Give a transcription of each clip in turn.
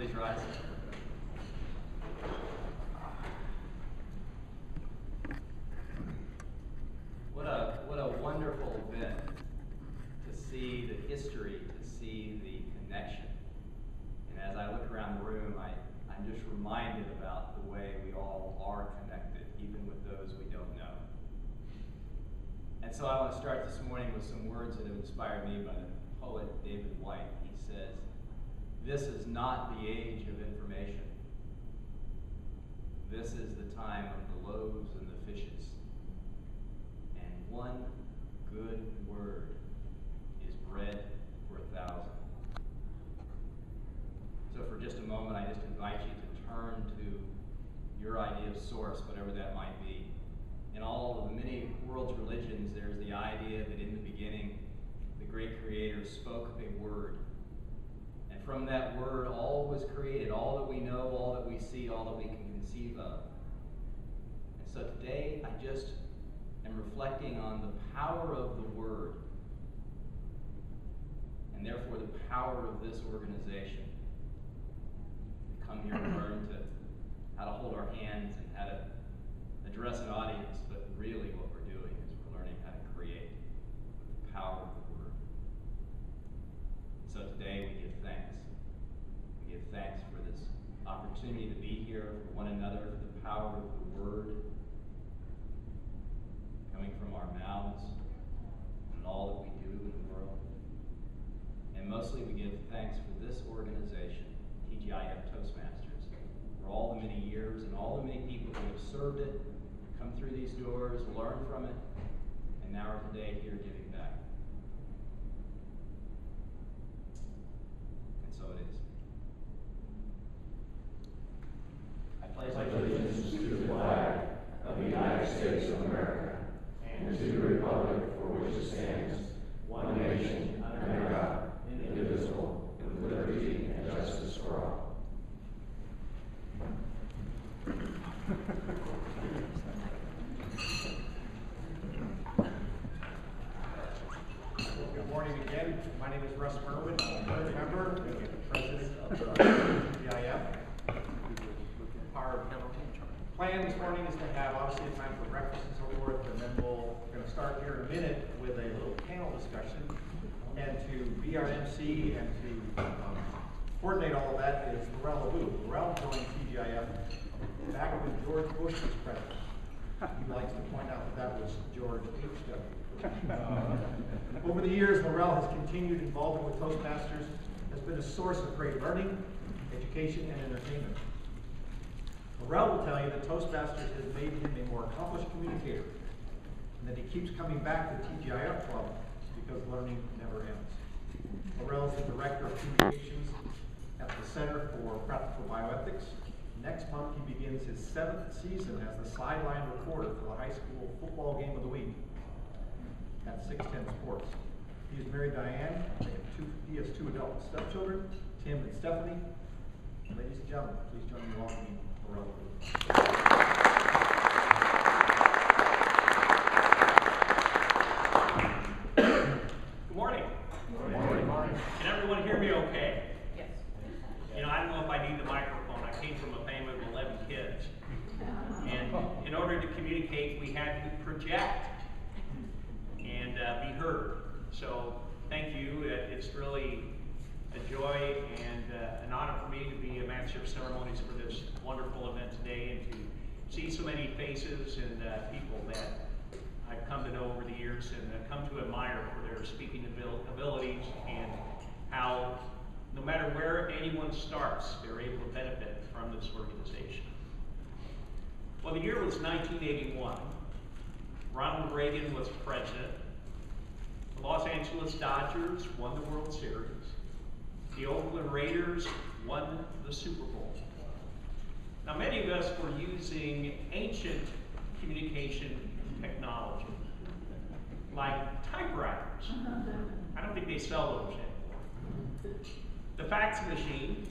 please rise? What a wonderful event to see the history, to see the connection. And as I look around the room, I'm just reminded about the way we all are connected, even with those we don't know. And so I want to start this morning with some words that have inspired me by the poet David White. He says, "This is not the age of information. This is the time of the loaves and the fishes. And one good word is bread for 1,000. So for just a moment, I just invite you to turn to your idea of source, whatever that might be. In all of the many world's religions, there's the idea that in the beginning, the great Creator spoke a word. And from that word, all was created, all that we know, all that we see, all that we can conceive of. And so today, I just am reflecting on the power of the word, and therefore the power of this organization. We come here to learn how to hold our hands and how to address an audience, but really what we're doing is we're learning how to create with the power of the word. So today we give thanks. We give thanks for this opportunity to be here for one another, for the power of the word coming from our mouths and all that we do in the world. And mostly we give thanks for this organization, TGIF Toastmasters, for all the many years and all the many people who have served it, come through these doors, learn from it, and now are today here giving back. And so it is. I pledge allegiance to the flag of the United States of America and to the republic for which it stands, one nation, under God, indivisible, with liberty and justice for all. Good morning again. My name is Russ Merwin. I'm a board member and president of TGIF. Our plan this morning is to have obviously a time for breakfast and so forth, and then we're going to start here in a minute with a little panel discussion. And to be our MC and to coordinate all of that is Laurel LaBou. Laurel joined TGIF back when George Bush was president. He likes to point out that was George H.W. Over the years, Laurel has continued involvement with Toastmasters, has been a source of great learning, education, and entertainment. Laurel will tell you that Toastmasters has made him a more accomplished communicator, and that he keeps coming back to TGIF Club because learning never ends. Laurel is the Director of Communications at the Center for Practical Bioethics. Next month, he begins his 7th season as the sideline reporter for the high school football game of the week at 610 Sports. He is married to Diane. He has 2 adult stepchildren, Tim and Stephanie. Ladies and gentlemen, please join me in welcoming Laurel LaBou. Good morning. Good morning. Can everyone hear me okay? Yes. You know, I don't know if I need the microphone. I came from a family of 11 kids. And in order to communicate, we had to project and be heard. So thank you. It's really a joy and an honor for me to be a Master of Ceremonies for this wonderful event today, and to see so many faces and people that I've come to know over the years and come to admire for their speaking abilities, and how no matter where anyone starts, they're able to benefit from this organization. Well, the year was 1981. Ronald Reagan was president. The Los Angeles Dodgers won the World Series. The Oakland Raiders won the Super Bowl. Now, many of us were using ancient communication technology, like typewriters. I don't think they sell those anymore. The fax machine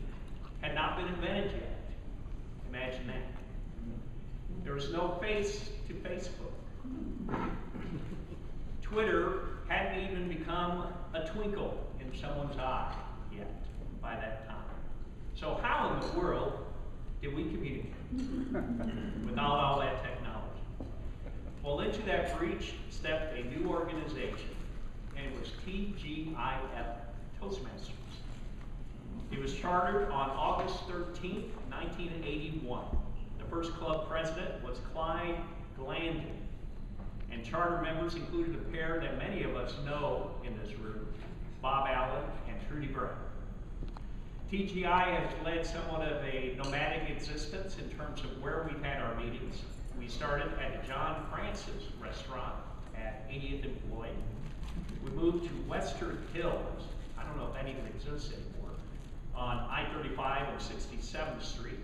had not been invented yet. Imagine that. There was no face to Facebook. Twitter hadn't even become a twinkle in someone's eye yet by that time. So how in the world did we communicate without all that technology? Well, into that breach stepped a new organization, and it was TGIF, Toastmasters. It was chartered on August 13th, 1981. The first club president was Clyde Glandon, and charter members included a pair that many of us know in this room, Bob Allen and Trudy Brown. TGI has led somewhat of a nomadic existence in terms of where we've had our meetings. We started at John Francis Restaurant at 80th and Floyd. We moved to Western Hills, I don't know if that even exists anymore, on I-35 and 67th Street.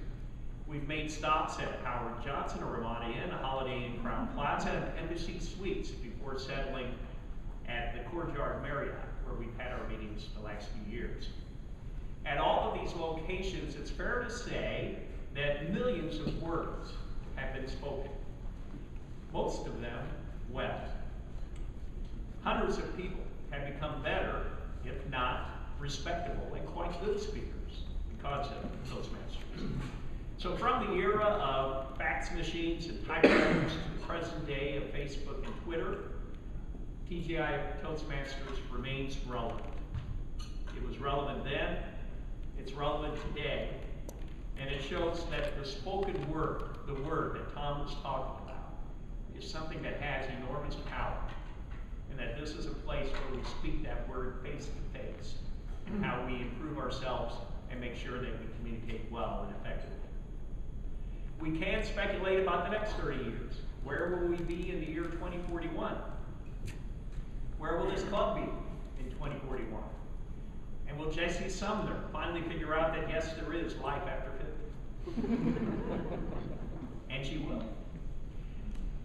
We've made stops at Howard Johnson, a Ramada Inn, a Holiday Inn Crown Plaza, and Embassy Suites before settling at the Courtyard Marriott, where we've had our meetings the last few years. At all of these locations, it's fair to say that millions of words have been spoken. Most of them well. Hundreds of people have become better, if not respectable, and quite good speakers because of Toastmasters. So from the era of fax machines and typewriters to the present day of Facebook and Twitter, TGI Toastmasters remains relevant. It was relevant then, it's relevant today, and it shows that the spoken word, the word that Tom was talking about, is something that has enormous power, and that this is a place where we speak that word face to face, and how we improve ourselves and make sure that we communicate well and effectively. We can speculate about the next 30 years. Where will we be in the year 2041? Where will this club be in 2041? And will Jessie Sumner finally figure out that yes, there is life after 50? And she will.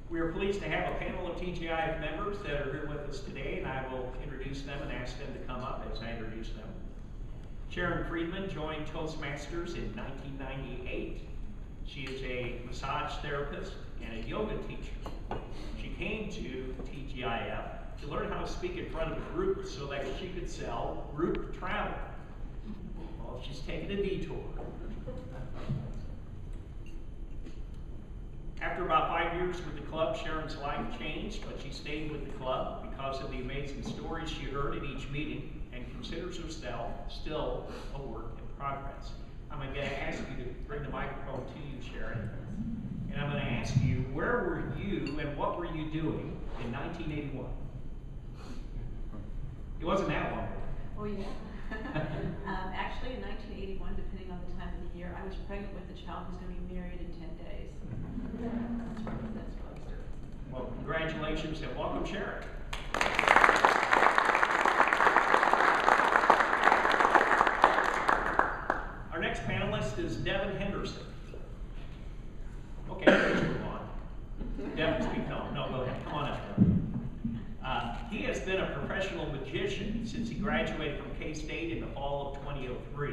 We are pleased to have a panel of TGIF members that are here with us today, and I will introduce them and ask them to come up as I introduce them. Sharon Friedman joined Toastmasters in 1998. She is a massage therapist and a yoga teacher. She came to TGIF to learn how to speak in front of a group so that she could sell group travel. Well, she's taken a detour. After about 5 years with the club, Sharon's life changed, but she stayed with the club because of the amazing stories she heard at each meeting and considers herself still a work in progress. I'm going to ask you to bring the microphone to you, Sharon. And I'm going to ask you, where were you and what were you doing in 1981? It wasn't that long ago. Oh, yeah. Actually, in 1981, depending on the time of the year, I was pregnant with a child who's going to be married in 10 days. That's what I was doing. Well, congratulations and welcome, Sharon. Our next panelist is Devin Henderson. Okay, let's move on. Devin, speak on. No, go ahead. Come on up. He has been a professional magician since he graduated from K-State in the fall of 2003.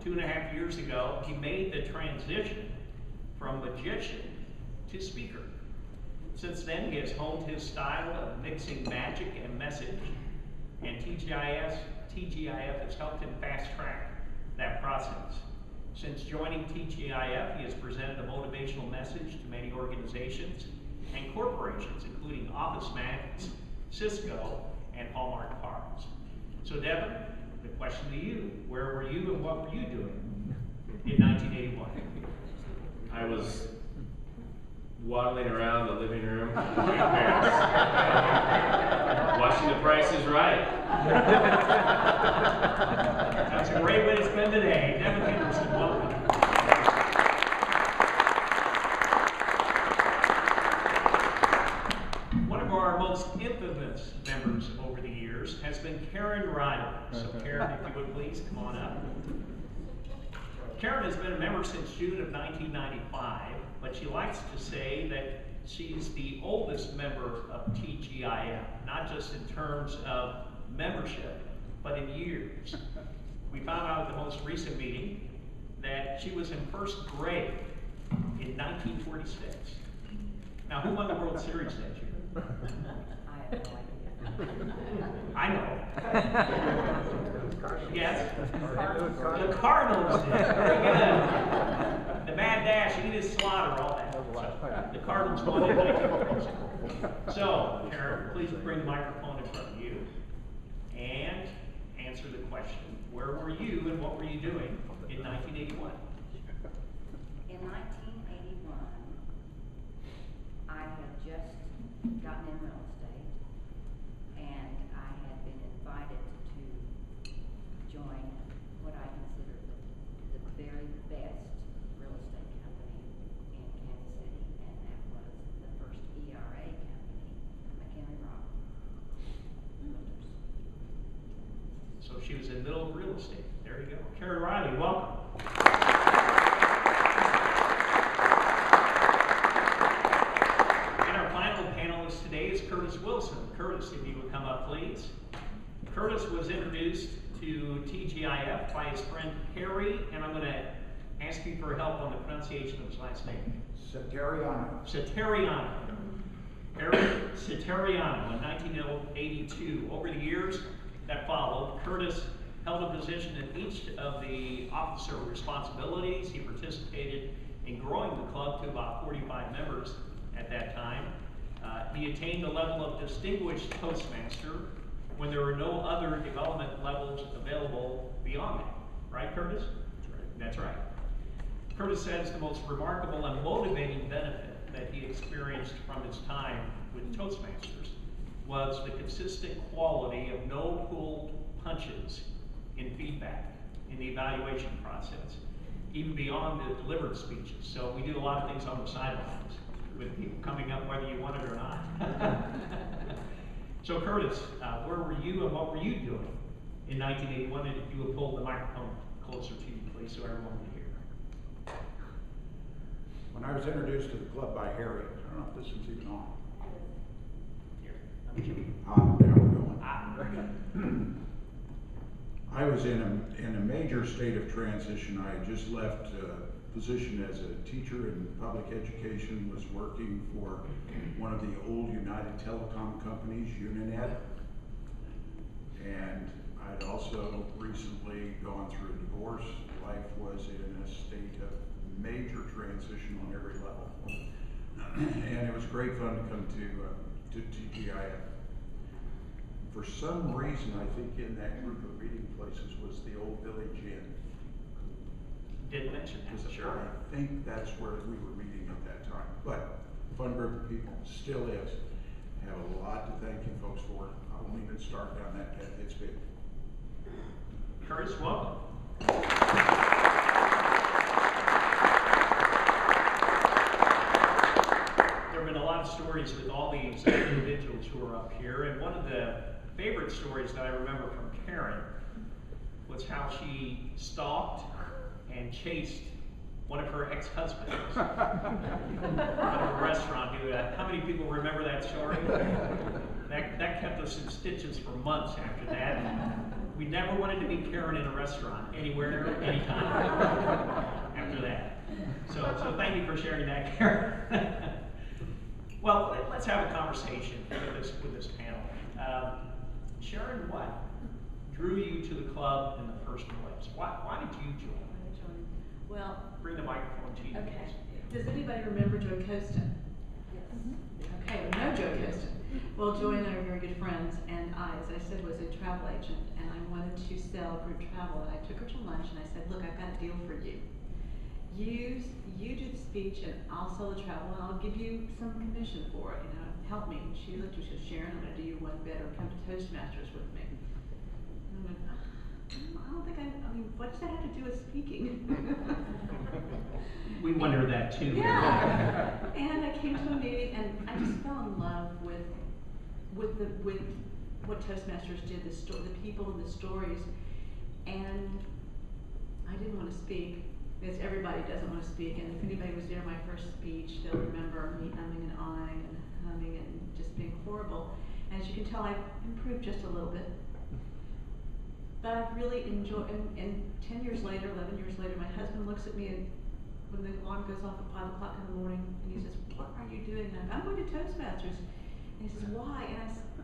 2.5 years ago, he made the transition from magician to speaker. Since then, he has honed his style of mixing magic and message, and TGIF has helped him fast-track that process. Since joining TGIF, he has presented a motivational message to many organizations and corporations, including OfficeMax, Cisco, and Hallmark Cards. So Devin, the question to you, where were you and what were you doing in 1981? I was waddling around the living room with my parents, watching The Price is Right. That's a great way to spend the day. Devin Henderson, welcome. One of our most infamous members over the years has been Karen Riley. So Karen, if you would please, come on up. Karen has been a member since June of 1995, but she likes to say that she's the oldest member of TGIF, not just in terms of membership, but in years. We found out at the most recent meeting that she was in first grade in 1946. Now, who won the World Series that year? I have no idea. I know. Yes? The Cardinals did. Very good. The Mad Dash, Edith Slaughter, all that. So, the Cardinals won in 1946. So, Karen, please bring the microphone in front of you and answer the question. Where were you and what were you doing in 1981? In 1981, I had just gotten in real estate, and I had been invited to join what I consider the very best real estate company in Kansas City, and that was the first ERA company, McHenry Rock Realtors. So she was in middle of real estate. There you go. Karen Riley, welcome. And our final panelist today is Curtis Wilson. Curtis, if you would come up, please. Curtis was introduced to TGIF by his friend Harry, and I'm going to ask you for help on the pronunciation of his last name. Satariano. Eric Satariano in 1982. Over the years that followed, Curtis held a position in each of the officer responsibilities. He participated in growing the club to about 45 members at that time. He attained the level of distinguished Toastmaster when there were no other development levels available beyond that. Right, Curtis? That's right. Curtis says the most remarkable and motivating benefit that he experienced from his time with Toastmasters was the consistent quality of no pulled punches in feedback in the evaluation process, even beyond the delivered speeches. So we do a lot of things on the sidelines with people coming up whether you want it or not. So Curtis, where were you and what were you doing in 1981? And if you would pull the microphone closer to you, please, so everyone can hear. When I was introduced to the club by Harry, I don't know if this is even on. Here. Now we're going. Very good. I was in a major state of transition. I had just left a position as a teacher in public education, was working for one of the old United Telecom companies, Uninet. And I'd also recently gone through a divorce. Life was in a state of major transition on every level. And it was great fun to come to TGIF. For some reason, I think in that group of meeting places was the old Village Inn. Didn't mention that, sure. I think that's where we were meeting at that time. But fun group of people, still is. Have a lot to thank you folks for. I won't even start down that path. It's big. Curtis, welcome. There have been a lot of stories with all these individuals who are up here, and one of the favorite stories that I remember from Karen was how she stalked and chased one of her ex-husbands out of a restaurant. How many people remember that story? That kept us in stitches for months after that. We never wanted to meet Karen in a restaurant, anywhere, anytime after that. So thank you for sharing that, Karen. Well, let's have a conversation with this panel. Sharon, what drew you to the club in the first place? Why did you join? Well, Bring the microphone to you. okay. Does anybody remember Joe Costin? Yes. Okay, we know Joe Costin. Well, Joy and I are very good friends, and I, as I said, was a travel agent, and I wanted to sell group travel, and I took her to lunch, and I said, look, I've got a deal for you. You do the speech, and I'll sell the travel, and I'll give you some commission for it, help me. And she looked at me, she said, Sharon, I'm going to do you one better. Come to Toastmasters with me. And I went, I don't think I mean, what does that have to do with speaking? We wonder that too. Yeah. And I came to a meeting, and I just fell in love with what Toastmasters did, the people and the stories. And I didn't want to speak, because everybody doesn't want to speak. And if anybody was there my first speech, they'll remember me umming and ahhing and humming and just being horrible. And as you can tell, I've improved just a little bit. But I've really enjoyed, and 10 years later, 11 years later, my husband looks at me and when the alarm goes off at 5 o'clock in the morning, and he says, what are you doing? And I'm going to Toastmasters. And he says, why?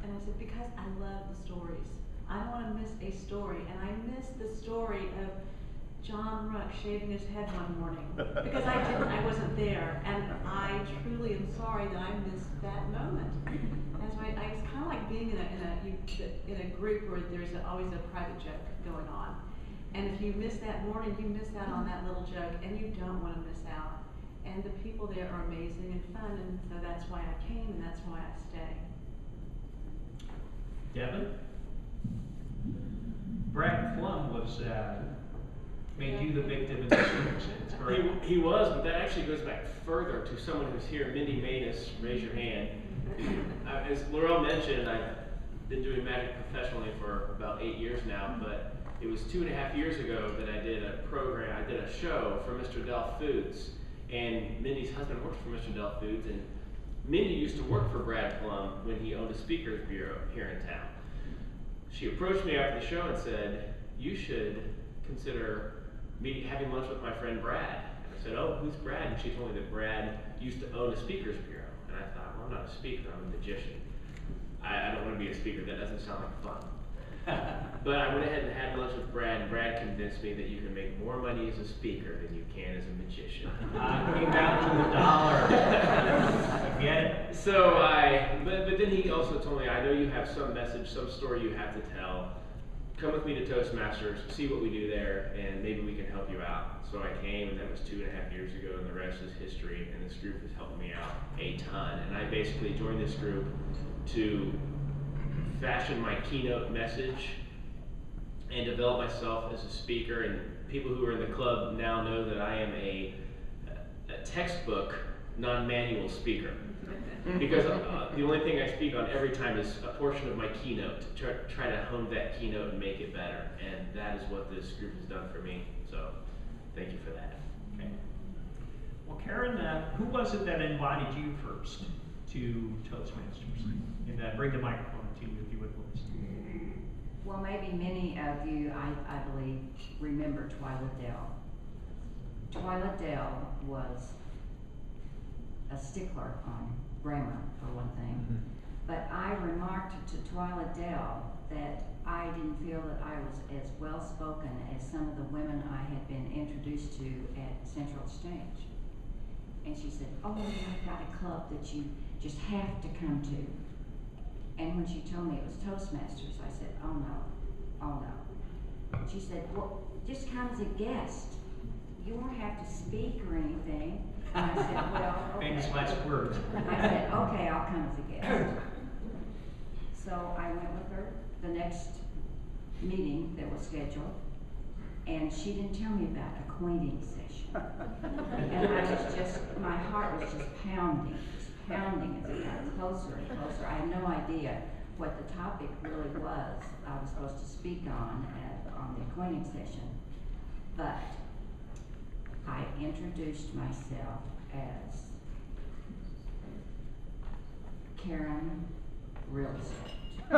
And I said, because I love the stories. I don't want to miss a story, and I missed the story of John Rook shaving his head one morning because I wasn't there, and I truly am sorry that I missed that moment. That's why it's kind of like being in a group where there's always a private joke going on, and if you miss that morning, you miss out on that little joke, and you don't want to miss out. And the people there are amazing and fun, and so that's why I came, and that's why I stay. Devin? Brad Plum was, made you the victim in this circumstance, correct? He was, but that actually goes back further to someone who's here. Mindy Manus, raise your hand. As Laurel mentioned, I've been doing magic professionally for about 8 years now, but it was 2.5 years ago that I did a show for Mr. Dell Foods, and Mindy's husband works for Mr. Dell Foods, and Mindy used to work for Brad Plum when he owned a speakers bureau here in town. She approached me after the show and said, "You should consider having lunch with my friend Brad." And I said, "Oh, who's Brad?" And she told me that Brad used to own a speakers bureau. And I thought, well, I'm not a speaker, I'm a magician. I don't want to be a speaker, that doesn't sound like fun. But I went ahead and had lunch with Brad, and Brad convinced me that you can make more money as a speaker than you can as a magician. Came down to the dollar. Get it? So but then he also told me, "I know you have some message, some story you have to tell. Come with me to Toastmasters, see what we do there, and maybe we can help you out." So I came, and that was 2.5 years ago, and the rest is history, and this group has helped me out a ton. And I basically joined this group to fashion my keynote message and develop myself as a speaker. And people who are in the club now know that I am a textbook, non-manual speaker. Because the only thing I speak on every time is a portion of my keynote, to try to hone that keynote and make it better. And that is what this group has done for me. So thank you for that. Okay. Well, Karen, who was it that invited you first to Toastmasters? And bring the microphone to you if you would, please. Well, maybe many of you, I believe, remember Twyla Dell. Twyla Dell was a stickler on grammar, for one thing. But I remarked to Twyla Dell that I didn't feel that I was as well spoken as some of the women I had been introduced to at Central Exchange. And she said, "Oh, I've got a club that you just have to come to." And when she told me it was Toastmasters, I said, "Oh no. She said, "Well, just come as a guest. You won't have to speak or anything." And I said, "Well, okay." Famous last words. I said, "Okay, I'll come as a guest." So I went with her the next meeting that was scheduled, and she didn't tell me about a acquainting session. And my heart was just pounding as it got closer and closer. I had no idea what the topic really was I was supposed to speak on the acquainting session. But I introduced myself as Karen Real Estate. I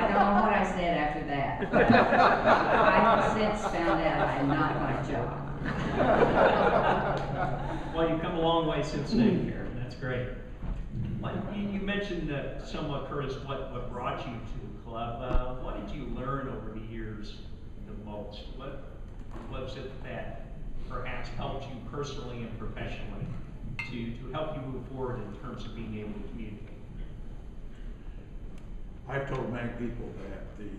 don't know what I said after that. I have since found out I'm not my job. Well, you've come a long way since then, Karen. That's great. You mentioned somewhat, Curtis, what brought you to the club. What did you learn over the years the most? What was it that perhaps helped you personally and professionally to help you move forward in terms of being able to communicate? I've told many people that the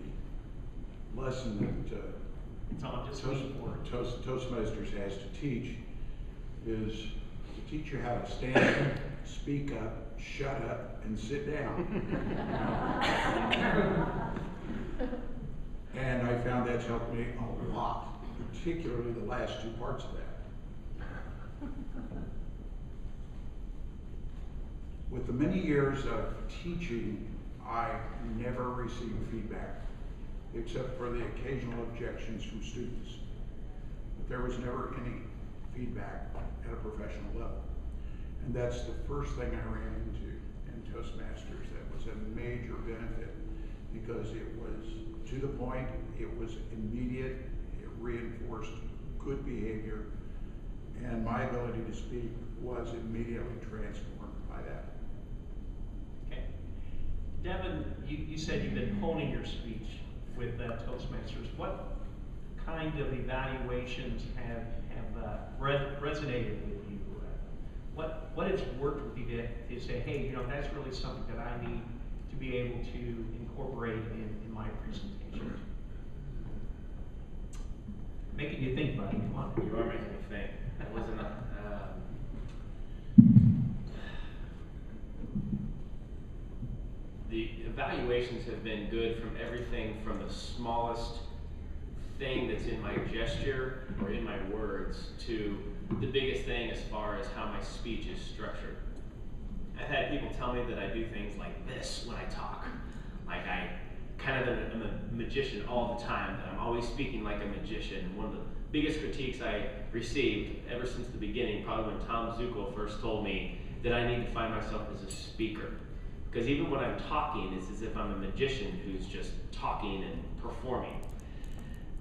lesson that Toastmasters has to teach is to teach you how to stand up, speak up, shut up, and sit down. And I found that's helped me a lot, particularly the last two parts of that. With the many years of teaching, I never received feedback, except for the occasional objections from students. But there was never any feedback at a professional level. And that's the first thing I ran into in Toastmasters that was a major benefit, because it was to the point, it was immediate, it reinforced good behavior, and my ability to speak was immediately transformed by that. Devin, you said you've been honing your speech with Toastmasters. What kind of evaluations have resonated with you? What has worked with you to say, hey, you know, that's really something that I need to be able to incorporate in my presentation? Making you think, buddy. Come on. You are making me think. That wasn't the evaluations have been good from everything from the smallest thing that's in my gesture or in my words to the biggest thing as far as how my speech is structured. I've had people tell me that I do things like this when I talk. Like I kind of am a magician all the time, that I'm always speaking like a magician. And one of the biggest critiques I received ever since the beginning, probably when Tom Zuckel first told me that I need to find myself as a speaker. Because even when I'm talking, it's as if I'm a magician who's just talking and performing.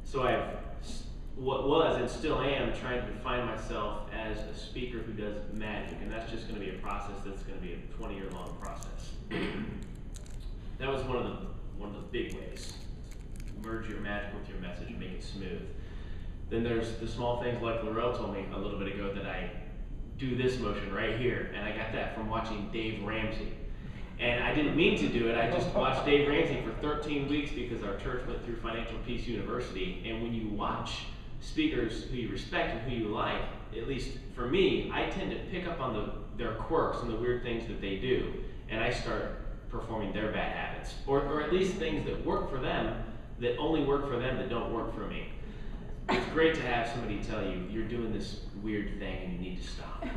So what was and still am trying to define myself as a speaker who does magic, and that's just going to be a process that's going to be a 20-year-long process. That was one of the big ways. Merge your magic with your message and make it smooth. Then there's the small things like Laurel told me a little bit ago, that I do this motion right here, and I got that from watching Dave Ramsey. And I didn't mean to do it. I just watched Dave Ramsey for 13 weeks because our church went through Financial Peace University. And when you watch speakers who you respect and who you like, at least for me, I tend to pick up on their quirks and the weird things that they do. And I start performing their bad habits. Or at least things that work for them, that only work for them, that don't work for me. It's great to have somebody tell you, you're doing this weird thing and you need to stop. I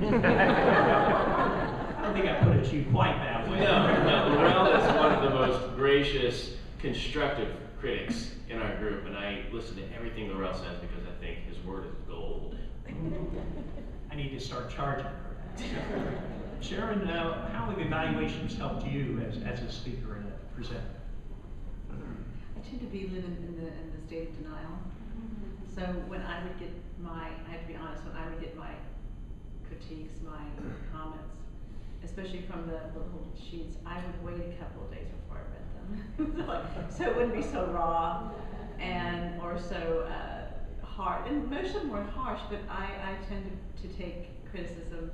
don't think I put it to you quite that way. No, Laurel is one of the most gracious, constructive critics in our group, and I listen to everything Laurel says because I think his word is gold. I need to start charging for that. Sharon, how have evaluations helped you as a speaker and a presenter? I tend to be living in the state of denial. So when I would get I have to be honest, when I would get my critiques, my comments, especially from the little sheets, I would wait a couple of days before I read them. So it wouldn't be so raw or so hard. And most of them were harsh, but I tend to take criticism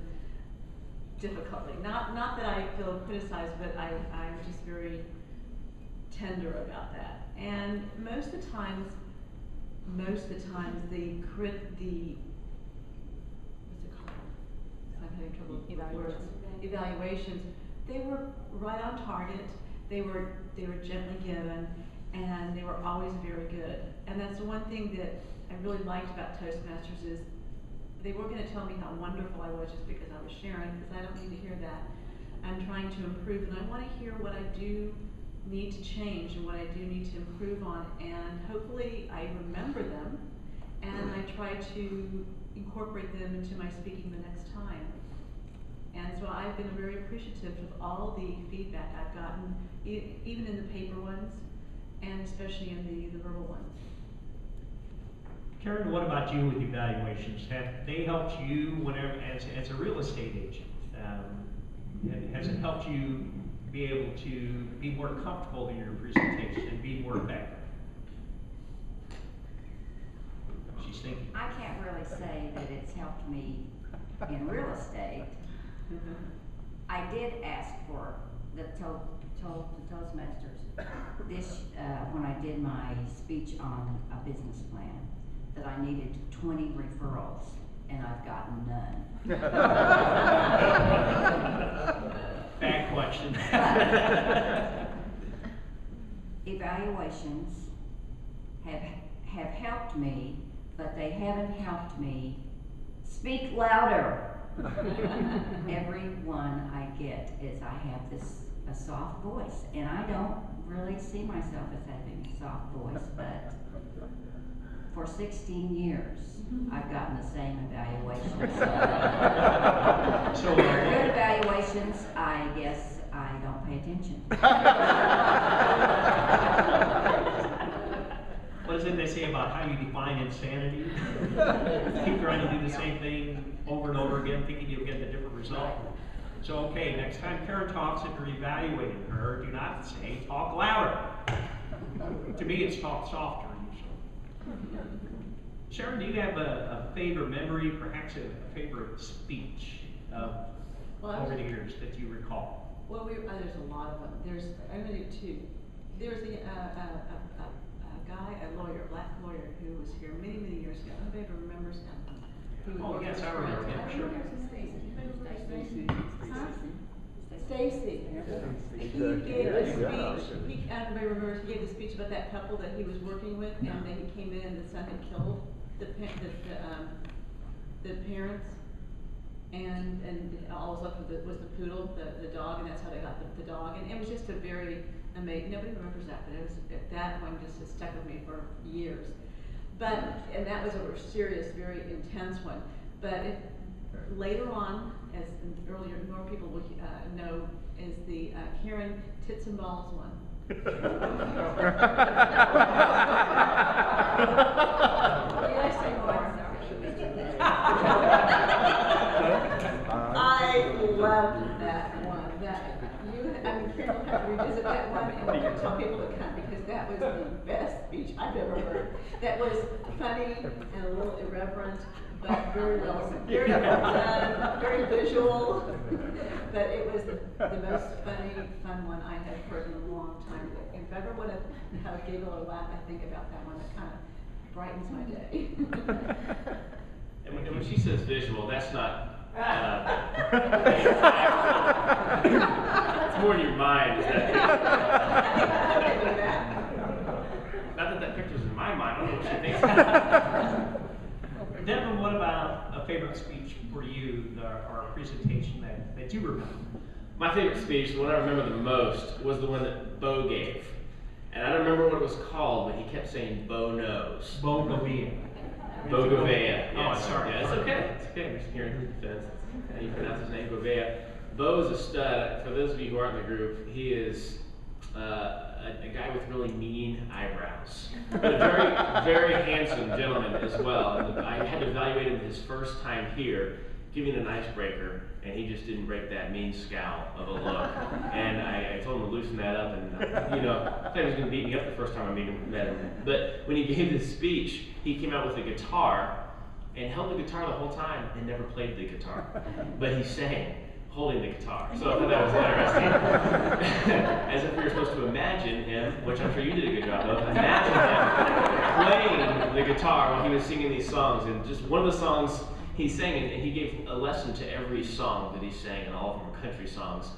difficultly. Not that I feel criticized, but I'm just very tender about that. And most of the times the what's it called? I'm having trouble with words. Evaluations. They were right on target. They were gently given, and they were always very good. And that's the one thing that I really liked about Toastmasters is they weren't going to tell me how wonderful I was just because I was sharing, because I don't need to hear that. I'm trying to improve, and I want to hear what I do need to change and what I do need to improve on, and hopefully I remember them and I try to incorporate them into my speaking the next time. And so I've been very appreciative of all the feedback I've gotten, even in the paper ones and especially in the verbal ones. Karen, what about you with evaluations? Have they helped you whenever, as a real estate agent? Has it helped you be able to be more comfortable in your presentation and be more effective? She's thinking. I can't really say that it's helped me in real estate. I did ask for the Toastmasters this when I did my speech on a business plan, that I needed 20 referrals, and I've gotten none. Bad question. Evaluations have helped me, but they haven't helped me speak louder. Every one I get is I have a soft voice, and I don't really see myself as having a soft voice, but for 16 years I've gotten the same evaluations. So good evaluations, I guess I don't pay attention. What is it they say about how you define insanity? Keep trying to do the same thing over and over again, thinking you'll get a different result. So, okay, next time Karen talks and you're evaluating her, do not say, talk louder. To me, it's talk softer usually. Sharon, do you have a favorite memory, perhaps a favorite speech over the years that you recall? Well, there's a lot of them. I'm gonna do two. There's a guy, a lawyer, a black lawyer, who was here many, many years ago. Nobody ever remembers him. He was Oh, yes, I remember him, sure. Stacy. He gave a speech, everybody remembers, he gave a speech about that couple that he was working with, and then he came in and the son had killed the parents, and all was left was the poodle, the dog, and that's how they got the dog, and it was just a very amazing, nobody remembers that, but that one just has stuck with me for years. And that was a serious, very intense one. But later on, as earlier, more people will know, is the Karen Tits and Balls one. Did I say more? I love that one. Karen will have to revisit that one and tell people to come, because that was the best speech I've ever heard. That was funny and a little irreverent, but very well done, very visual. But it was the most fun one I had heard in a long time. If I ever want to have a giggle or laugh, I think about that one. It kind of brightens my day. And when she says visual, that's not. It's more in your mind. Not that picture's in my mind. I don't know what she thinks. Devin, what about a favorite speech for you, or a presentation that you remember? My favorite speech, the one I remember the most, was the one that Bo gave. And I don't remember what it was called, but he kept saying Bo knows. Bo Gavea. Bo Gavea. Oh, sorry. Yeah, it's okay. It's okay. I'm just hearing his defense. How you pronounce his name, Gavea. Bo is a stud. For those of you who aren't in the group, he is a guy with really mean eyebrows. But a very, very handsome gentleman as well. And I had to evaluate him his first time here, giving an icebreaker, and he just didn't break that mean scowl of a look. And I told him to loosen that up, and I thought he was going to beat me up the first time I met him. But when he gave this speech, he came out with a guitar and held the guitar the whole time and never played the guitar. But he sang, holding the guitar. So I thought that was interesting. As if we were supposed to imagine him, which I'm sure you did a good job of, imagine him playing the guitar while he was singing these songs. And just one of the songs he sang, and he gave a lesson to every song that he sang, and all of them were country songs.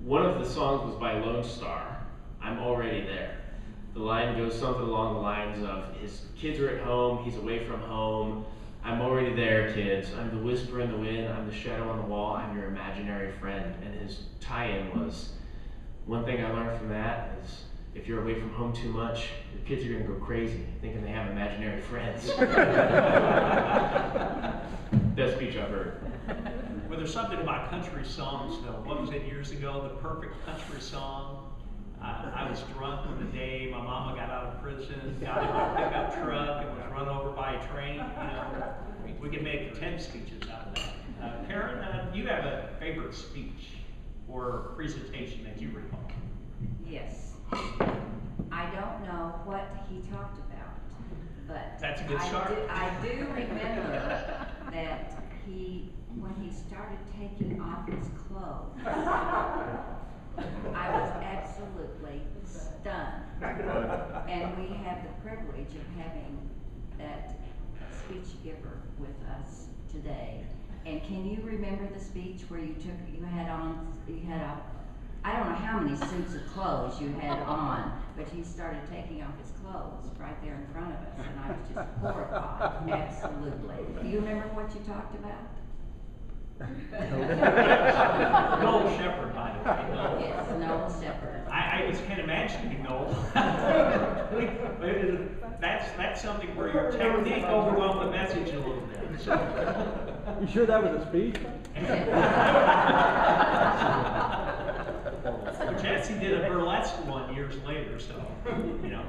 One of the songs was by Lone Star, I'm Already There. The line goes something along the lines of, his kids are at home, he's away from home, I'm already there, kids. I'm the whisper in the wind, I'm the shadow on the wall, I'm your imaginary friend. And his tie-in was, one thing I learned from that is, if you're away from home too much, your kids are going to go crazy, thinking they have imaginary friends. Best speech I've heard. Well, there's something about country songs, though. What was it years ago? The perfect country song. I was drunk on the day my mama got out of prison, got in my pickup truck, and was run over by a train. We could make 10 speeches out of that. Karen, you have a favorite speech or presentation that you recall? Yes. I don't know what he talked about, but That's a good start. I do remember that when he started taking off his clothes, I was absolutely stunned. And we have the privilege of having that speech giver with us today. And can you remember the speech where you had I don't know how many suits of clothes you had on, but he started taking off his clothes right there in front of us, and I was just horrified, absolutely. Do you remember what you talked about? Noel Shepherd, by the way. Noel. Yes, Noel Shepherd. I just can't imagine you, Noel. That's something where your technique overwhelmed the message a little bit. So. You sure that was a speech? Jesse did a burlesque one years later, so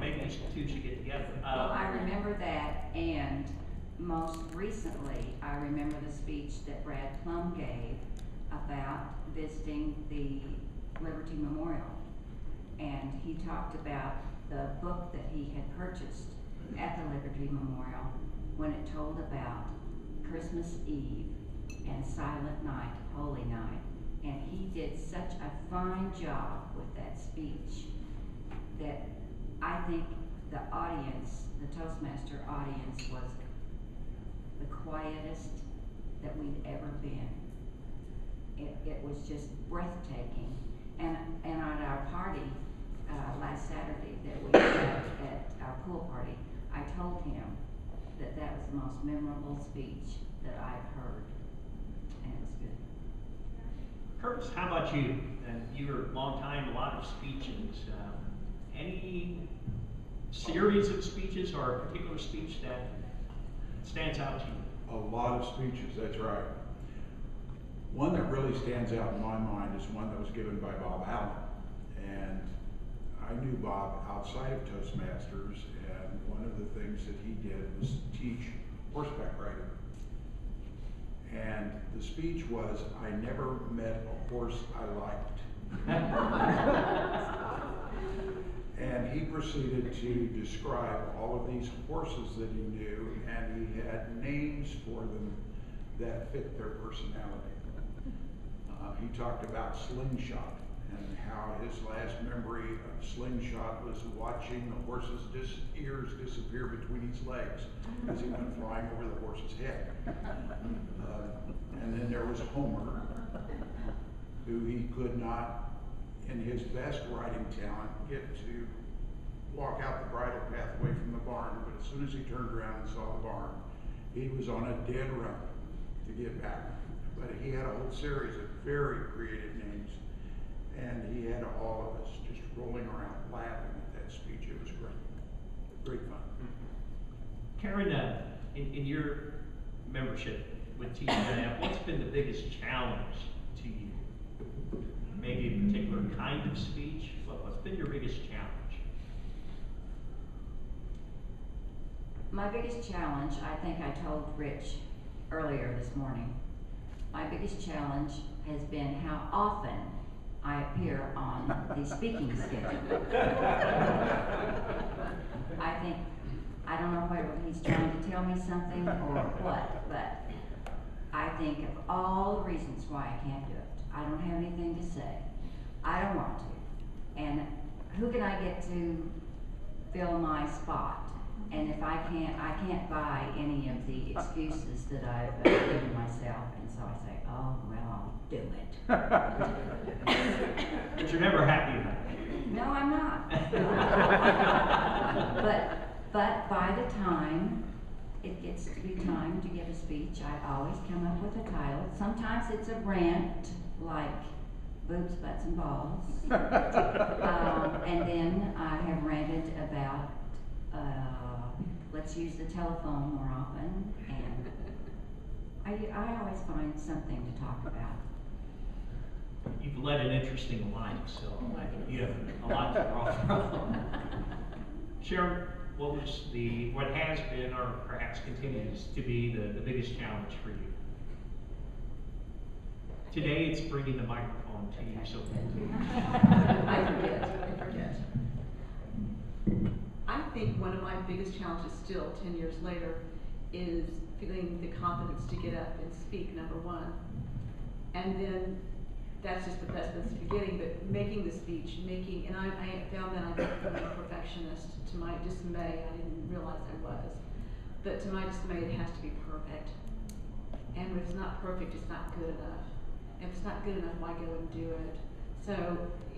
maybe these two should get together. Well, I remember that, and most recently, I remember the speech that Brad Plum gave about visiting the Liberty Memorial. And he talked about the book that he had purchased at the Liberty Memorial when it told about Christmas Eve and Silent Night, Holy Night. And he did such a fine job with that speech that I think the audience, the Toastmaster audience, was the quietest that we'd ever been. It was just breathtaking. And at our party last Saturday that we had at our pool party, I told him that that was the most memorable speech that I've heard, and it was good. Curtis, how about you? You were a long time, a lot of speeches. Any series of speeches or a particular speech that stands out to you? A lot of speeches, that's right. One that really stands out in my mind is one that was given by Bob Allen. And I knew Bob outside of Toastmasters, and one of the things that he did was teach horseback riding. And the speech was, "I never met a horse I liked." And he proceeded to describe all of these horses that he knew, and he had names for them that fit their personality. He talked about Slingshot and how his last memory of Slingshot was watching the horse's ears disappear between his legs as he went flying over the horse's head. And then there was Homer, who he could not, in his best riding talent, get to walk out the bridle path away from the barn, but as soon as he turned around and saw the barn, he was on a dead run to get back. But he had a whole series of very creative names, and he had all of us just rolling around laughing at that speech. It was great. Great fun. Karen, in your membership with TGIF, what's been the biggest challenge to you? Maybe a particular kind of speech? What's been your biggest challenge? My biggest challenge, I think I told Rich earlier this morning, my biggest challenge has been how often I appear on the speaking schedule. I don't know whether he's trying to tell me something or what, but I think of all the reasons why I can't do it. I don't have anything to say. I don't want to. And who can I get to fill my spot? And if I can't buy any of the excuses that I've given myself, and so I say, oh, well, I'll do it. But you're never happy about it. No, I'm not. But by the time it gets to be time to give a speech, I always come up with a title. Sometimes it's a rant, like boobs, butts, and balls. And then I have ranted about let's use the telephone more often, and I always find something to talk about. You've led an interesting life, so I think you have a lot to offer. Sharon, what has been, or perhaps continues to be, the biggest challenge for you? Today it's bringing the microphone to you, so I forget. I think one of my biggest challenges still, 10 years later, is feeling the confidence to get up and speak, number one. And then, that's just the beginning, but making the speech, and I found that I'm a perfectionist. To my dismay, I didn't realize I was. But to my dismay, it has to be perfect. And if it's not perfect, it's not good enough. And if it's not good enough, why go and do it? So,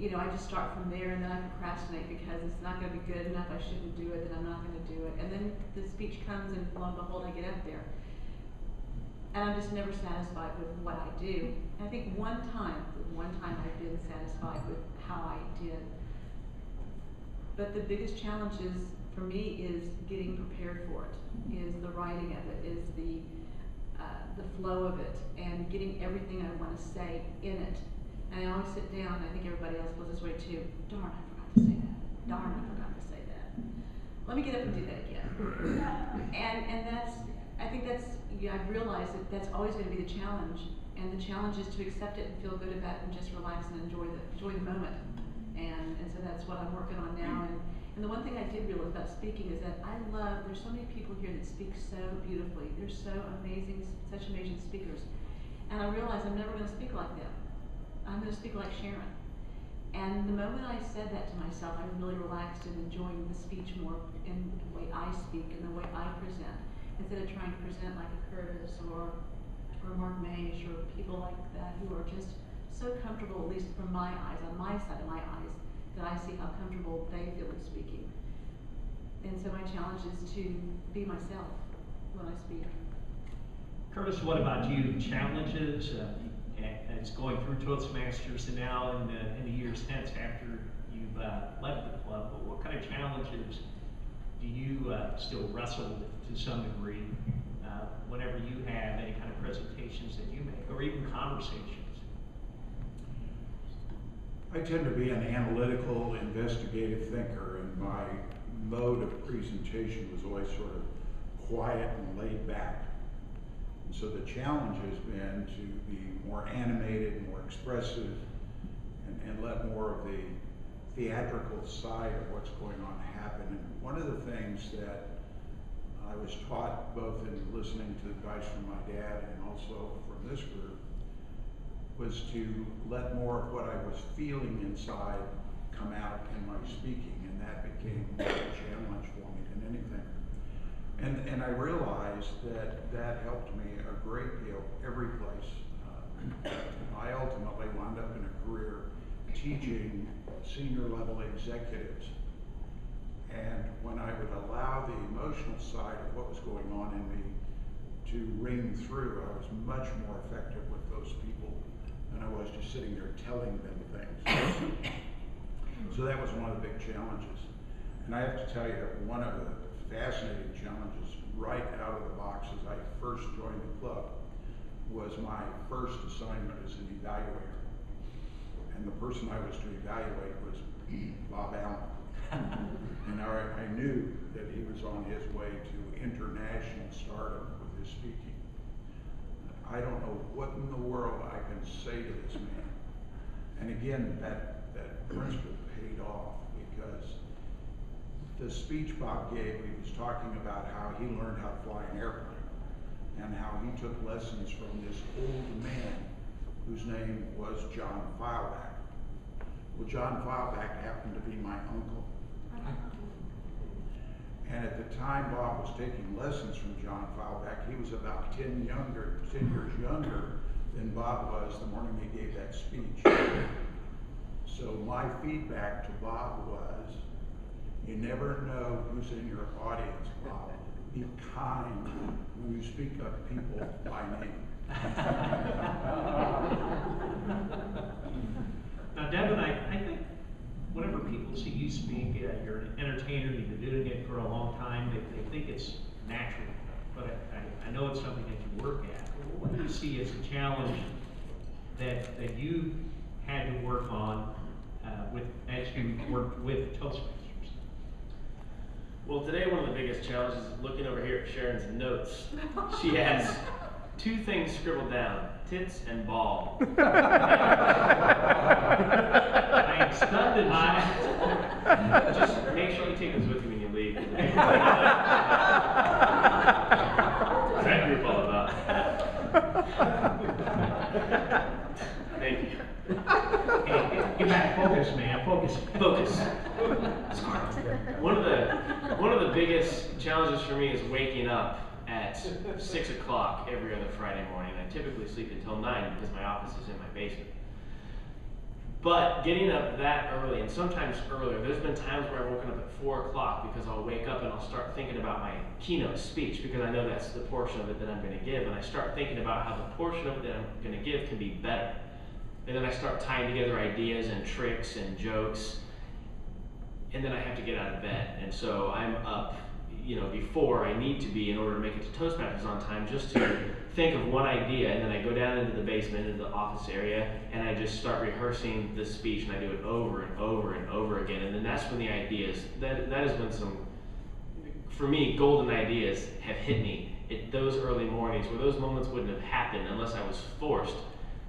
I just start from there, and then I procrastinate because it's not going to be good enough. I shouldn't do it, then I'm not going to do it. And then the speech comes, and lo and behold, I get up there. And I'm just never satisfied with what I do. And I think one time I've been satisfied with how I did. But the biggest challenge for me is getting prepared for it, is the writing of it, is the flow of it, and getting everything I want to say in it. And I always sit down, and I think everybody else feels this way too. Darn, I forgot to say that. Darn, I forgot to say that. Let me get up and do that again. And I think I've realized that that's always going to be the challenge. And the challenge is to accept it and feel good about it and just relax and enjoy the moment. And so that's what I'm working on now. And the one thing I did realize about speaking is that there's so many people here that speak so beautifully. They're so amazing, such amazing speakers. And I realized I'm never going to speak like them. I'm going to speak like Sharon. And the moment I said that to myself, I really relaxed and enjoying the speech more in the way I speak and the way I present, instead of trying to present like a Curtis or Mark Maish or people like that who are just so comfortable, at least from my eyes, on my side of my eyes, that I see how comfortable they feel in speaking. And so my challenge is to be myself when I speak. Curtis, what about you? Challenges as going through Toastmasters and now in the years hence after you've left the club, but what kind of challenges do you still wrestle with to some degree whenever you have any kind of presentations that you make or even conversations? I tend to be an analytical, investigative thinker, and my mode of presentation was always sort of quiet and laid back. And so the challenge has been to be more animated, more expressive, and let more of the theatrical side of what's going on happen. And one of the things that I was taught both in listening to advice from my dad and also from this group was to let more of what I was feeling inside come out in my speaking, and that became more of a challenge for me than anything. And I realized that helped me a great deal every place. I ultimately wound up in a career teaching senior level executives. And when I would allow the emotional side of what was going on in me to ring through, I was much more effective with those people than I was just sitting there telling them things. So that was one of the big challenges. And I have to tell you that one of the fascinating challenges right out of the box as I first joined the club was my first assignment as an evaluator. And the person I was to evaluate was Bob Allen. And I knew that he was on his way to international stardom with his speaking. I don't know what in the world I can say to this man. And again, that principle paid off, because the speech Bob gave, he was talking about how he learned how to fly an airplane and how he took lessons from this old man whose name was John Feilbach. Well, John Feilbach happened to be my uncle. And at the time Bob was taking lessons from John Feilbach, he was about 10 years younger than Bob was the morning he gave that speech. So my feedback to Bob was, you never know who's in your audience, Bob. Be kind when you speak of people by name. Now, Devin, I think whenever people see you speak, you're an entertainer, you've been doing it for a long time, they think it's natural. But I know it's something that you work at. What do you see as a challenge that you had to work on as you worked with Toastmasters? Well, today one of the biggest challenges is looking over here at Sharon's notes. She has two things scribbled down: tits and ball. I am stunned and Just make sure you take those with you when you leave. What's that group all about? Thank you. Hey, get back, focus, man, focus. Focus. One of the biggest challenges for me is waking up at 6 o'clock every other Friday morning. I typically sleep until 9 because my office is in my basement. But getting up that early, and sometimes earlier, there's been times where I've woken up at 4 o'clock because I'll wake up and I'll start thinking about my keynote speech, because I know that's the portion of it that I'm going to give, and I start thinking about how the portion of it that I'm going to give can be better. And then I start tying together ideas and tricks and jokes, and then I have to get out of bed. And so I'm up, before I need to be in order to make it to Toastmasters on time, just to think of one idea, and then I go down into the basement, into the office area, and I just start rehearsing the speech, and I do it over and over and over again. And then that's when the ideas, that is when some, for me, golden ideas have hit me those early mornings where those moments wouldn't have happened unless I was forced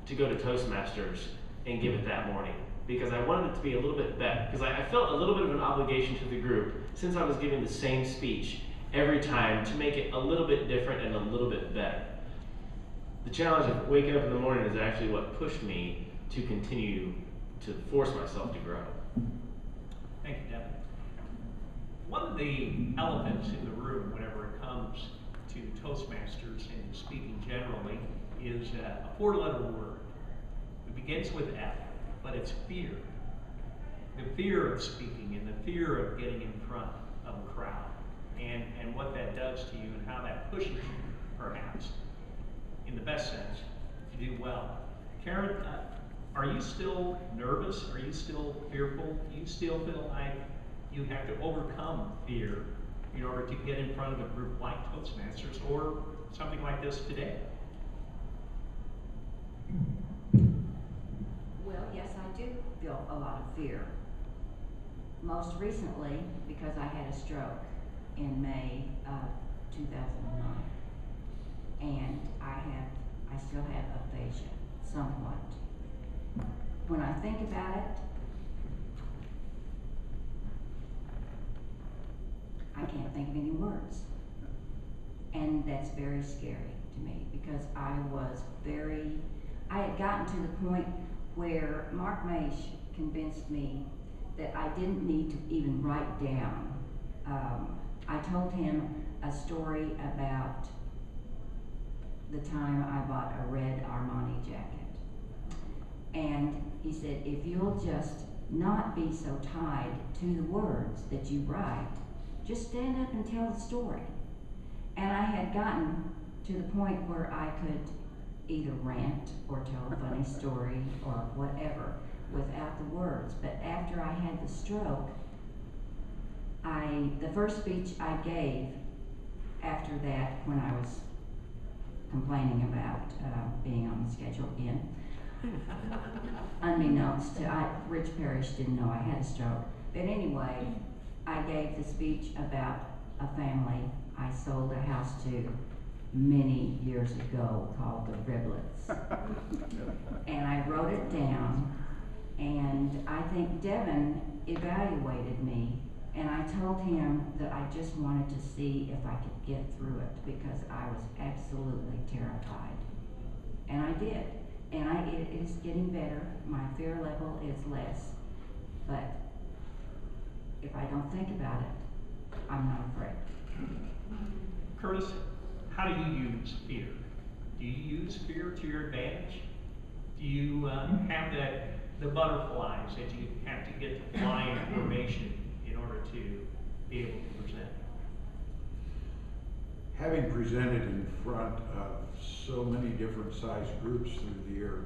to go to Toastmasters and give it that morning. Because I wanted it to be a little bit better. Because I felt a little bit of an obligation to the group, since I was giving the same speech every time, to make it a little bit different and a little bit better. The challenge of waking up in the morning is actually what pushed me to continue to force myself to grow. Thank you, Devin. One of the elephants in the room whenever it comes to Toastmasters and speaking generally is a four-letter word. It begins with F, but it's fear. The fear of speaking and the fear of getting in front of a crowd, and what that does to you and how that pushes you, perhaps, in the best sense, to do well. Karen, are you still nervous? Are you still fearful? Do you still feel like you have to overcome fear in order to get in front of a group like Toastmasters or something like this today? Well, yes, I do feel a lot of fear. Most recently, because I had a stroke in May of 2009. And I still have aphasia, somewhat. When I think about it, I can't think of any words. And that's very scary to me, because I had gotten to the point where Mark Maish convinced me that I didn't need to even write down. I told him a story about the time I bought a red Armani jacket. And he said, if you'll just not be so tied to the words that you write, just stand up and tell the story. And I had gotten to the point where I could either rant or tell a funny story or whatever without the words. But after I had the stroke, the first speech I gave after that, when I was complaining about being on the schedule again, unbeknownst to Rich Parrish didn't know I had a stroke. But anyway, I gave the speech about a family I sold a house to many years ago called the Riblets. And I wrote it down, and I think Devin evaluated me, and I told him that I just wanted to see if I could get through it, because I was absolutely terrified. And I did. And it is getting better. My fear level is less. But if I don't think about it, I'm not afraid. Curtis, how do you use fear? Do you use fear to your advantage? Do you have the butterflies that you have to get to fly in formation in order to be able to present? Having presented in front of so many different size groups through the year,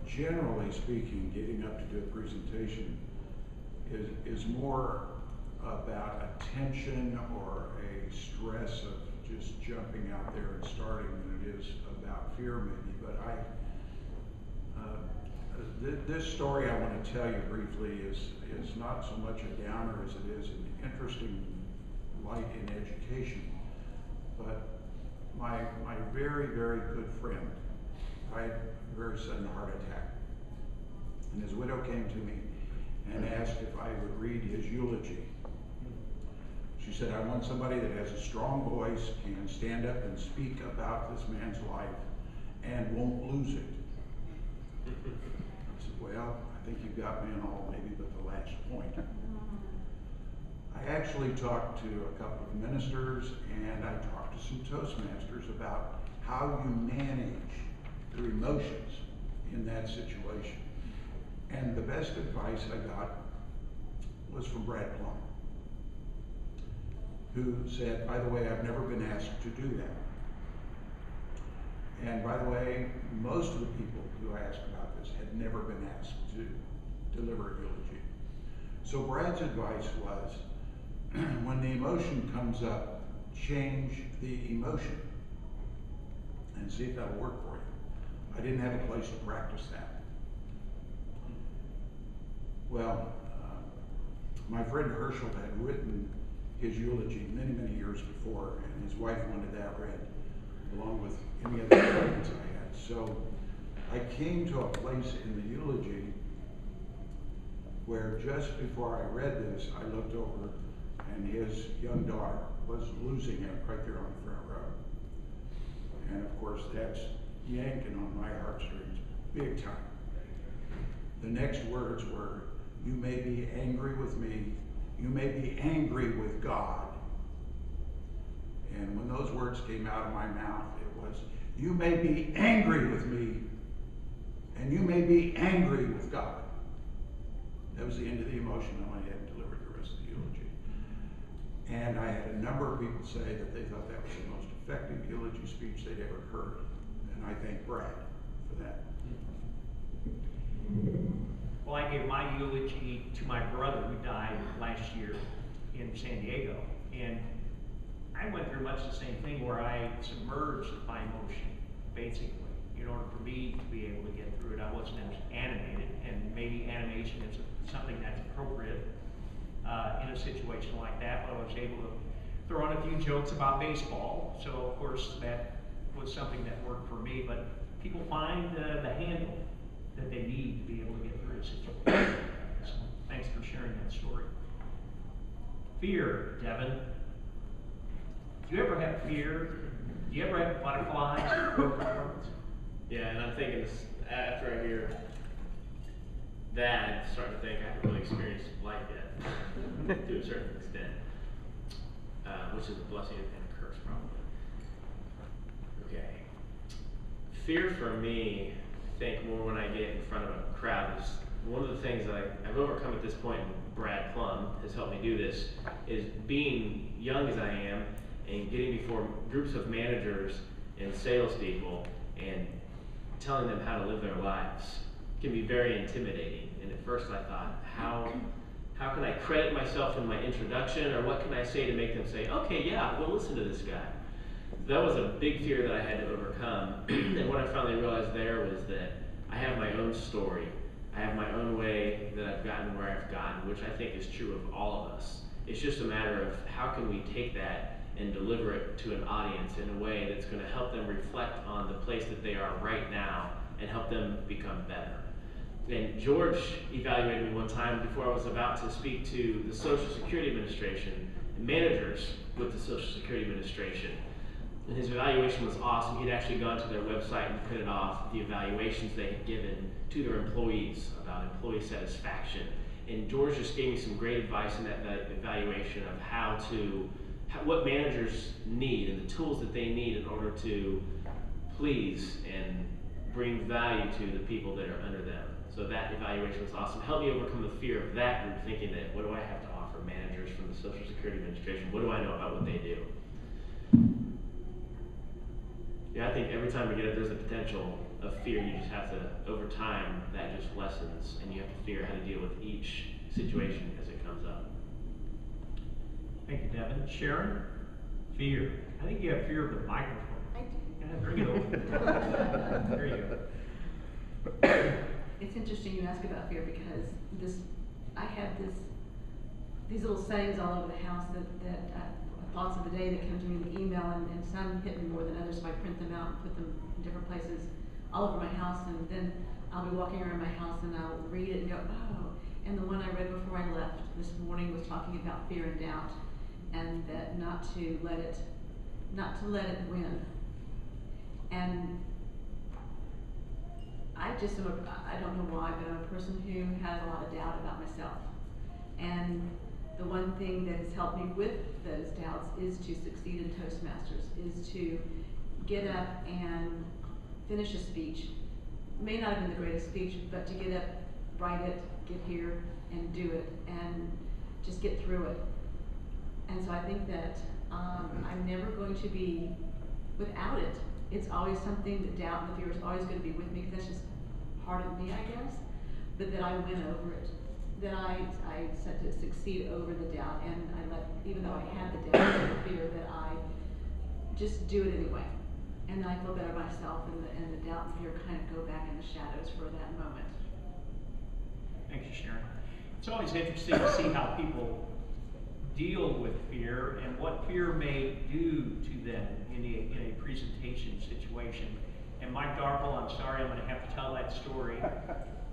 generally speaking, getting up to do a presentation is more about a tension or a stress of just jumping out there and starting than it is about fear maybe. But this story I want to tell you briefly is not so much a downer as it is an interesting light in education. But my very, very good friend died a very sudden heart attack. And his widow came to me and asked if I would read his eulogy. She said, I want somebody that has a strong voice, can stand up and speak about this man's life and won't lose it. I said, well, I think you've got me on all, maybe but the last point. I actually talked to a couple of ministers and I talked to some Toastmasters about how you manage your emotions in that situation. And the best advice I got was from Brad Plum, who said, by the way, I've never been asked to do that. And by the way, most of the people who asked about this had never been asked to deliver a eulogy. So Brad's advice was, when the emotion comes up, change the emotion and see if that'll work for you. I didn't have a place to practice that. Well, my friend Herschel had written his eulogy many, many years before, and his wife wanted that read, along with any other comments I had. So I came to a place in the eulogy where just before I read this, I looked over and his young daughter was losing it right there on the front row. And of course, that's yanking on my heartstrings big time. The next words were, "You may be angry with me, you may be angry with God." And when those words came out of my mouth, it was, "You may be angry with me, and you may be angry with God." That was the end of the emotion. I went ahead and delivered the rest of the eulogy. And I had a number of people say that they thought that was the most effective eulogy speech they'd ever heard. And I thank Brad for that. Well, I gave my eulogy to my brother who died last year in San Diego. And I went through much the same thing where I submerged my emotion, basically. In order for me to be able to get through it, I wasn't as animated, and maybe animation is something that's appropriate in a situation like that, but I was able to throw in a few jokes about baseball, so of course that was something that worked for me, but people find the handle that they need to be able to get through a situation. So thanks for sharing that story. Fear, Devin. Do you ever have fear? Do you ever have butterflies or broken hearts? Yeah, and I'm thinking this, after I hear that, I'm starting to think I haven't really experienced life yet, to a certain extent, which is a blessing and a curse, probably. Okay. Fear for me, I think more when I get in front of a crowd, is one of the things that I've overcome at this point, and Brad Plum has helped me do this, is being young as I am and getting before groups of managers and salespeople and telling them how to live their lives can be very intimidating. And at first I thought, how can I credit myself in my introduction, or what can I say to make them say, okay, yeah, we'll listen to this guy. That was a big fear that I had to overcome. And what I finally realized there was that I have my own story. I have my own way that I've gotten where I've gotten, which I think is true of all of us. It's just a matter of how can we take that and deliver it to an audience in a way that's going to help them reflect on the place that they are right now and help them become better. And George evaluated me one time before I was about to speak to the Social Security Administration and managers with the Social Security Administration. And his evaluation was awesome. He'd actually gone to their website and printed off the evaluations they had given to their employees about employee satisfaction. And George just gave me some great advice in that evaluation of what managers need and the tools that they need in order to please and bring value to the people that are under them. So that evaluation was awesome. Helped me overcome the fear of that group, thinking that what do I have to offer managers from the Social Security Administration? What do I know about what they do? Yeah, I think every time we get it, there's a potential of fear. You just have to, over time, that just lessens, and you have to figure out how to deal with each situation as it comes up. Thank you, Devin. Sharon? Fear. I think you have fear of the microphone. I do. Yeah, bring it over. There you go. It's interesting you ask about fear because I have these little sayings all over the house that thoughts of the day that come to me in the email, and some hit me more than others, so I print them out and put them in different places all over my house, and then I'll be walking around my house and I'll read it and go, oh. And the one I read before I left this morning was talking about fear and doubt, and that not to let it win. And I don't know why, but I'm a person who has a lot of doubt about myself. And the one thing that has helped me with those doubts is to succeed in Toastmasters, is to get up and finish a speech. May not have been the greatest speech, but to get up, write it, get here, and do it, and just get through it. And so I think that I'm never going to be without it. It's always something that doubt and the fear is always going to be with me, because that's just part of me, I guess. But that I win over it. That I set to succeed over the doubt, and I let, even though I had the doubt and the fear, that I just do it anyway. And then I feel better myself, and the doubt and fear kind of go back in the shadows for that moment. Thank you, Sharon. It's always interesting to see how people deal with fear and what fear may do to them in a presentation situation. And Mike Darple, I'm sorry, I'm going to have to tell that story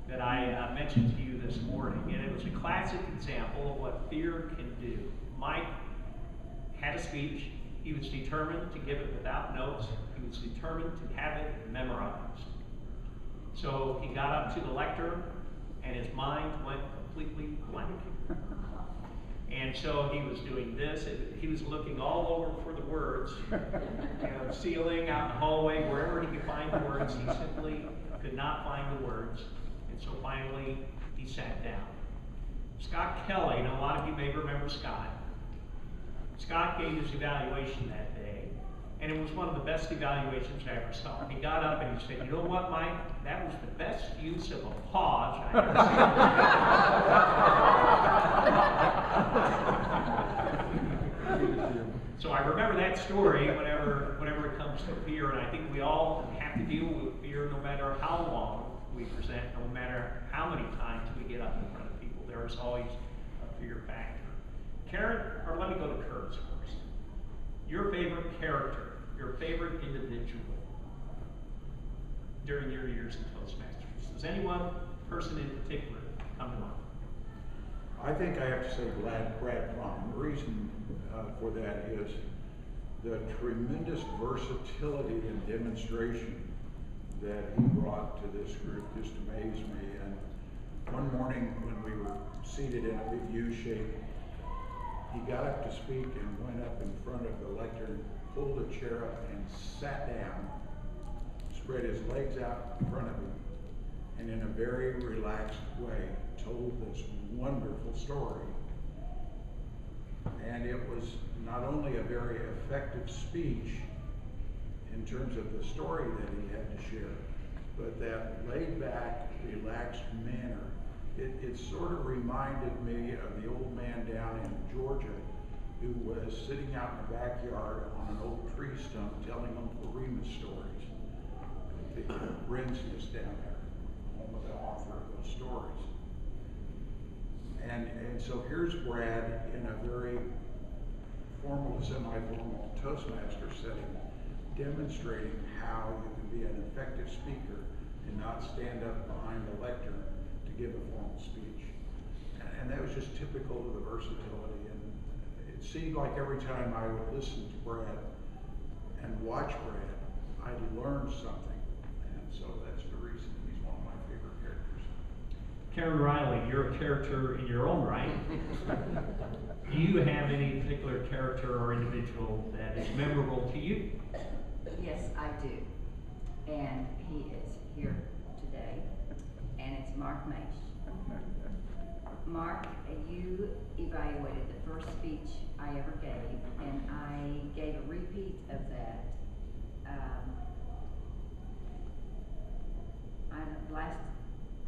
that I mentioned to you this morning. And it was a classic example of what fear can do. Mike had a speech. He was determined to give it without notes. He was determined to have it memorized. So he got up to the lectern, and his mind went completely blank. And so he was doing this, he was looking all over for the words, ceiling, out in the hallway, wherever he could find the words, he simply could not find the words. And so finally, he sat down. Scott Kelly, now a lot of you may remember Scott. Scott gave his evaluation that day, and it was one of the best evaluations I ever saw. He got up and he said, "You know what, Mike? That was the best use of a pause I ever seen." So I remember that story whenever it comes to fear, and I think we all have to deal with fear no matter how long we present, no matter how many times we get up in front of people. There is always a fear factor. Karen, or let me go to Kurt's first. Your favorite character, your favorite individual during your years in Toastmasters. Does anyone, person in particular, come to mind? I think I have to say Brad Plum. The reason for that is the tremendous versatility and demonstration that he brought to this group just amazed me. And one morning when we were seated in a big U shape, he got up to speak and went up in front of the lectern, pulled a chair up and sat down, spread his legs out in front of him, and in a very relaxed way told this wonderful story. And it was not only a very effective speech in terms of the story that he had to share, but that laid back, relaxed manner. It sort of reminded me of the old man down in Georgia who was sitting out in the backyard on an old tree stump telling Uncle Remus stories. The Wren's nest down there, home of the author of those stories. And so here's Brad in a very formal to semi-formal Toastmaster setting, demonstrating how you can be an effective speaker and not stand up behind the lectern to give a formal speech. And that was just typical of the versatility. And it seemed like every time I would listen to Brad and watch Brad, I'd learn something. And so that's the reason he's one of my favorite characters. Karen Riley, you're a character in your own right. Do you have any particular character or individual that is memorable to you? Yes, I do. And he is here today, and it's Mark Maish. Mark, you evaluated the first speech I ever gave, and I gave a repeat of that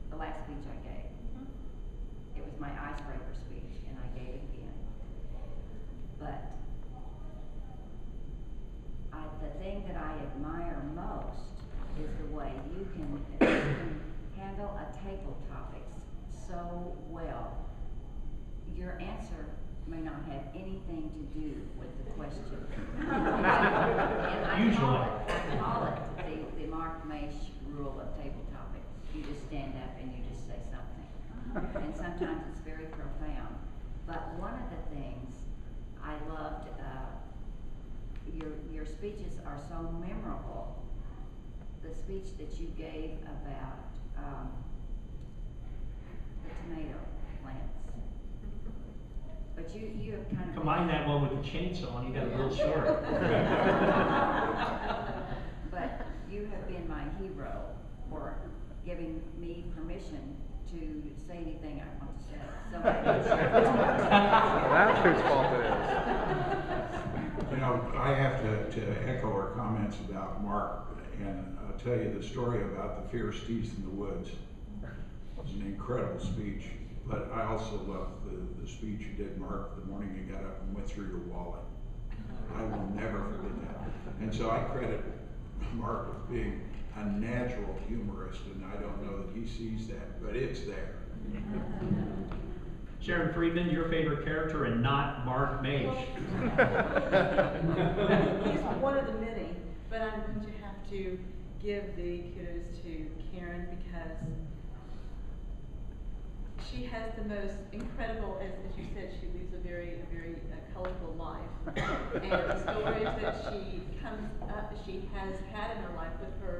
the last speech I gave. It was my icebreaker speech, and I gave it again. But the thing that I admire most is the way you can handle a table topics so well. Your answer may not have anything to do with the question. And I call it the Mark Maish rule of table topics. You just stand up and you just say something. And sometimes it's very profound. But one of the things I loved, your speeches are so memorable. The speech that you gave about the tomato plants. But you have kind of combine that one with the chainsaw and you got a little story. But you have been my hero for giving me permission to say anything I want to say. So That's whose fault it is. You know, I have to echo our comments about Mark and tell you the story about the fierce teeth in the woods. It was an incredible speech, but I also love the speech you did, Mark, the morning you got up and went through your wallet. I will never forget that. And so I credit Mark with being a natural humorist, and I don't know that he sees that, but it's there. Sharon Friedman, your favorite character and not Mark Mage. He's one of the many, but I'm going to have to give the kudos to Karen because she has the most incredible, as you said, she leads a very colorful life. And the stories that she has had in her life with her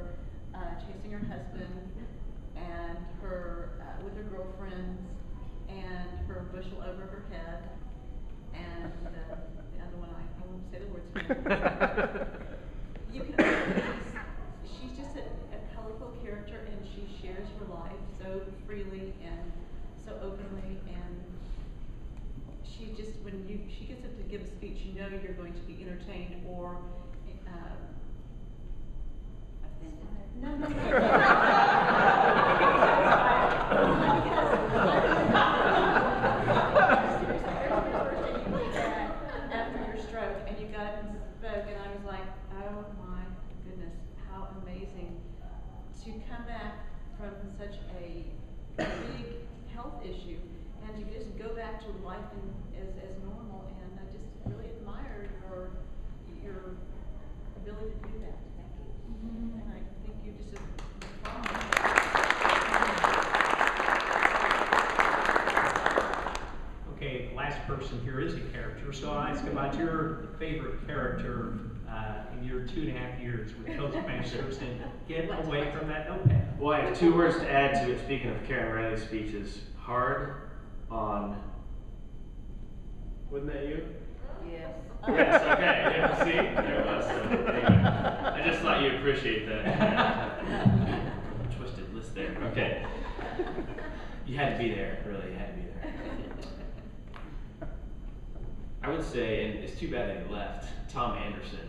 chasing her husband and her with her girlfriends and her bushel over her head and the other one I won't say the words for now. You can she's just a colorful character and she shares her life so freely and so openly, and she just, when she gets up to give a speech, you know you're going to be entertained or Offended. no. After your stroke, and you got up and spoke, and I was like, oh my goodness, how amazing to come back from such a big health issue and to just go back to life as normal, and I just really admire your ability to do that. Thank you. And I think you just Okay, last person here is a character, so I'll ask about your favorite character in your 2.5 years with Toastmasters and get away from that notepad. Well, I have 2 words to add to it. Speaking of Karen Riley's speeches, hard on. Wasn't that you? Yes. Yes. Okay. Yeah. See, there it was. I just thought you'd appreciate that. Twisted list there. Okay. You had to be there. Really, you had to be there. I would say, and it's too bad that he left. Tom Anderson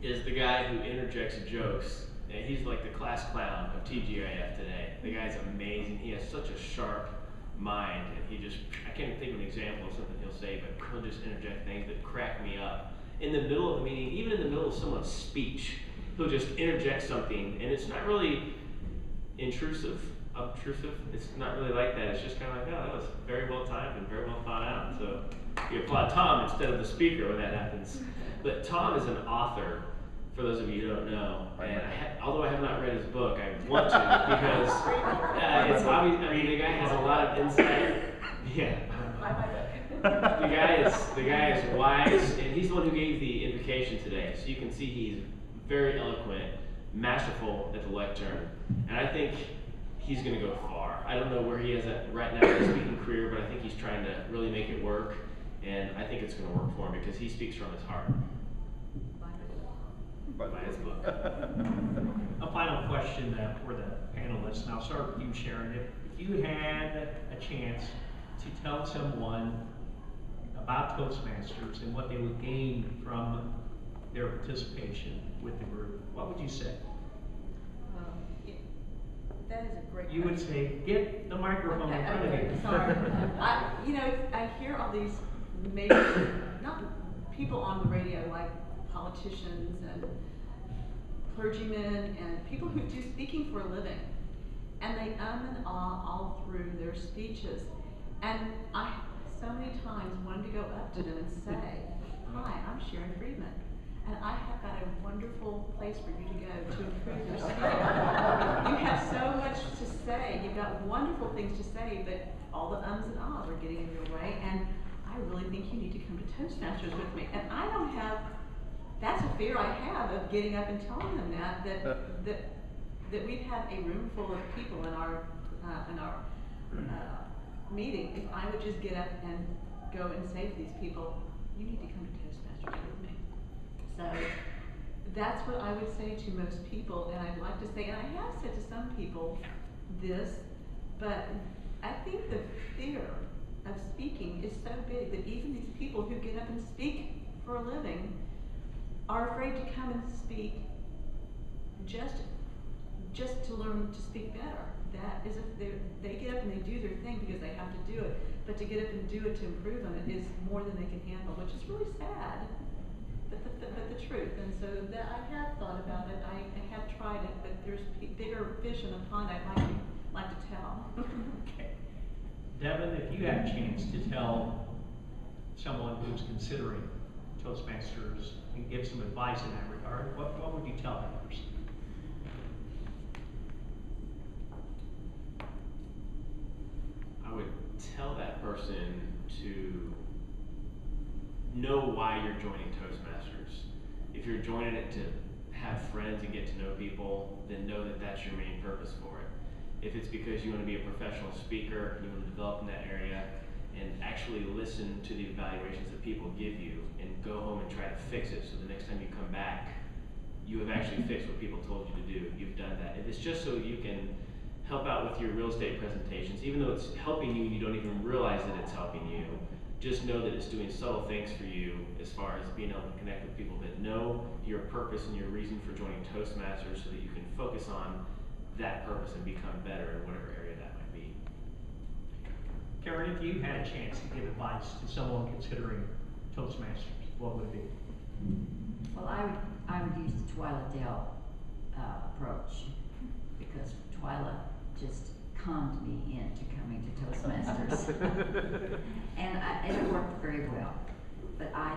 is the guy who interjects jokes. And he's like the class clown of TGIF today. The guy's amazing. He has such a sharp mind, and he just, I can't think of an example of something he'll say, but he'll just interject things that crack me up. In the middle of a meeting, even in the middle of someone's speech, he'll just interject something, and it's not really obtrusive. It's not really like that. It's just kind of like, oh, that was very well timed and very well thought out. So you applaud Tom instead of the speaker when that happens. But Tom is an author, for those of you who don't know, and although I have not read his book, I want to because it's obvious. I mean, the guy has a lot of insight. Yeah. The guy is wise, and he's the one who gave the invocation today. So you can see he's very eloquent, masterful at the lectern, and I think he's going to go far. I don't know where he is at right now in his speaking career, but I think he's trying to really make it work, and I think it's going to work for him because he speaks from his heart. By his book. A final question for the panelists, and I'll start with you, Sharon. If you had a chance to tell someone about Toastmasters and what they would gain from their participation with the group, what would you say? That is a great You would question. say, get the microphone in front of you. Sorry. I hear all these major, not people on the radio like politicians and clergymen and people who do speaking for a living, and they and ah all through their speeches, and I so many times wanted to go up to them and say, hi, I'm Sharon Friedman, and I have got a wonderful place for you to go to improve your speaking. You have so much to say, you've got wonderful things to say, but all the ums and ahs are getting in your way, and I really think you need to come to Toastmasters with me. And I don't have, that's a fear I have of getting up and telling them that we've had a room full of people in our meeting. If I would just get up and go and say to these people, you need to come to Toastmasters with me. So that's what I would say to most people, and I'd like to say, and I have said to some people this, but I think the fear of speaking is so big that even these people who get up and speak for a living are afraid to come and speak just to learn to speak better. That is, if they get up and they do their thing because they have to do it, but to get up and do it to improve on it is more than they can handle, which is really sad, but the truth. And so that I have thought about it, I have tried it, but there's bigger fish in the pond I'd like to tell. Okay. Devin, if you had a chance to tell someone who's considering Toastmasters and give some advice in that regard, what would you tell that person? I would tell that person to know why you're joining Toastmasters. If you're joining it to have friends and get to know people, then know that that's your main purpose for it. If it's because you want to be a professional speaker, you want to develop in that area, and actually listen to the evaluations that people give you, and go home and try to fix it so the next time you come back, you have actually fixed what people told you to do. You've done that. If it's just so you can help out with your real estate presentations, even though it's helping you and you don't even realize that it's helping you, just know that it's doing subtle things for you as far as being able to connect with people, that know your purpose and your reason for joining Toastmasters so that you can focus on that purpose and become better in whatever area that might be. Karen, if you had a chance to give advice to someone considering Toastmasters, what would it be? Well, I would use the Twyla Dell approach, because Twyla just conned me into coming to Toastmasters. And it worked very well. But I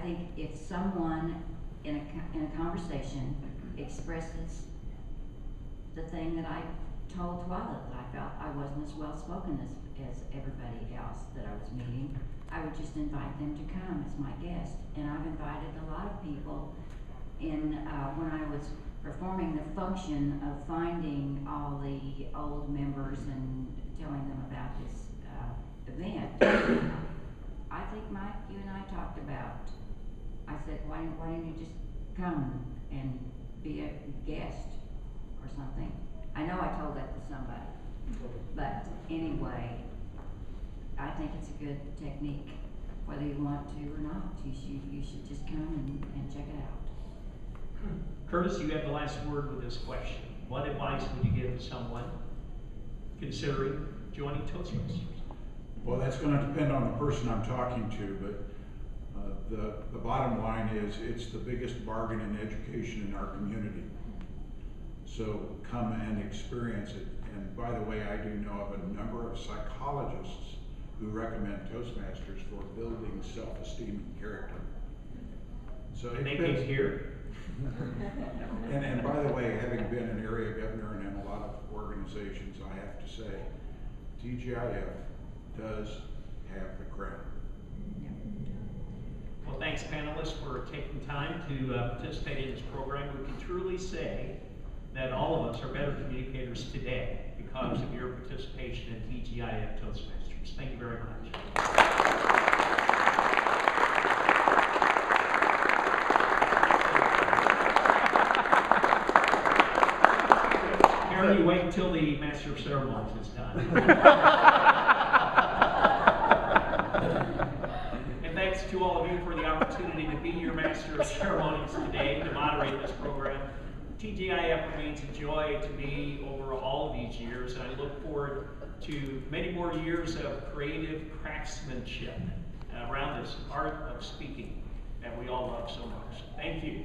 think if someone in a conversation expresses the thing that I told Twyla, that I felt I wasn't as well spoken as everybody else that I was meeting, I would just invite them to come as my guest. And I've invited a lot of people in when I was performing the function of finding all the old members and telling them about this event. I think, Mike, you and I talked about, I said, why didn't you just come and be a guest or something? I know I told that to somebody, but anyway, I think it's a good technique, whether you want to or not. You should just come and check it out. Curtis, you have the last word with this question. What advice would you give to someone considering joining Toastmasters? Well, that's going to depend on the person I'm talking to, but the bottom line is it's the biggest bargain in education in our community. So come and experience it. And by the way, I do know of a number of psychologists who recommend Toastmasters for building self-esteem and character. So And they came here? And by the way, having been an area governor and in a lot of organizations, I have to say, TGIF does have the crown. Well, thanks, panelists, for taking time to participate in this program. We can truly say that all of us are better communicators today because of your participation in TGIF Toastmasters. Thank you very much. Karen, you wait until the Master of Ceremonies is done. And thanks to all of you for the opportunity to be your Master of Ceremonies today, to moderate this program. TGIF remains a joy to me over all of these years, and I look forward to many more years of creative craftsmanship around this art of speaking that we all love so much. Thank you.